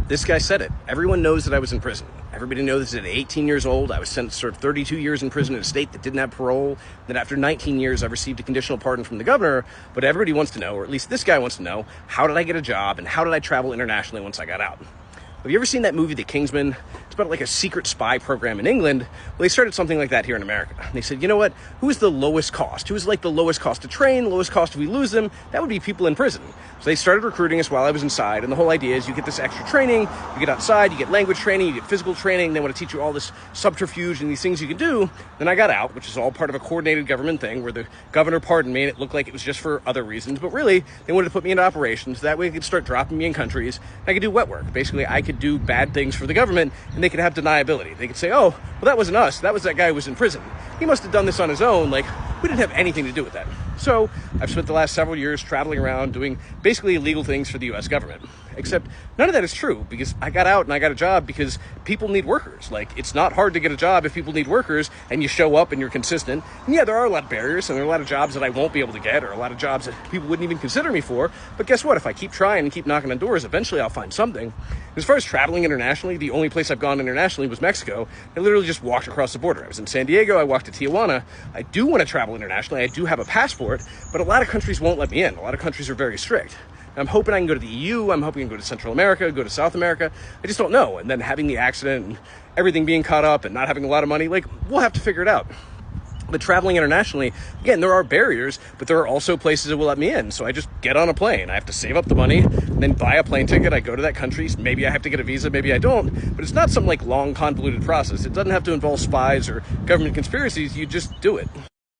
This guy said it. Everyone knows that I was in prison. Everybody knows that at 18 years old, I was sentenced to serve 32 years in prison in a state that didn't have parole. That after 19 years, I received a conditional pardon from the governor. But everybody wants to know, or at least this guy wants to know, how did I get a job and how did I travel internationally once I got out? Have you ever seen that movie, The Kingsman? It's about like a secret spy program in England. Well, they started something like that here in America. They said, you know what? Who is the lowest cost? Who is like the lowest cost to train, lowest cost if we lose them? That would be people in prison. So they started recruiting us while I was inside. And the whole idea is you get this extra training, you get outside, you get language training, you get physical training. They want to teach you all this subterfuge and these things you can do. Then I got out, which is all part of a coordinated government thing where the governor pardoned me and it looked like it was just for other reasons. But really, they wanted to put me into operations. That way they could start dropping me in countries. I could do wet work. Basically, I could do bad things for the government and they could have deniability. They could say, oh, well, that wasn't us. That was that guy who was in prison. He must have done this on his own. Like, we didn't have anything to do with that. So I've spent the last several years traveling around doing basically illegal things for the U.S. government. Except none of that is true because I got out and I got a job because people need workers. Like, it's not hard to get a job if people need workers and you show up and you're consistent. And yeah, there are a lot of barriers and there are a lot of jobs that I won't be able to get or a lot of jobs that people wouldn't even consider me for. But guess what? If I keep trying and keep knocking on doors, eventually I'll find something. As far as traveling internationally, the only place I've gone internationally was Mexico. I literally just walked across the border. I was in San Diego. I walked to Tijuana. I do want to travel internationally. I do have a passport, but a lot of countries won't let me in. A lot of countries are very strict. I'm hoping I can go to the EU. I'm hoping I can go to Central America, go to South America. I just don't know. And then having the accident and everything being caught up and not having a lot of money, like, we'll have to figure it out. But traveling internationally, again, there are barriers, but there are also places that will let me in. So I just get on a plane. I have to save up the money, and then buy a plane ticket. I go to that country. Maybe I have to get a visa, maybe I don't. But it's not some like long, convoluted process. It doesn't have to involve spies or government conspiracies. You just do it.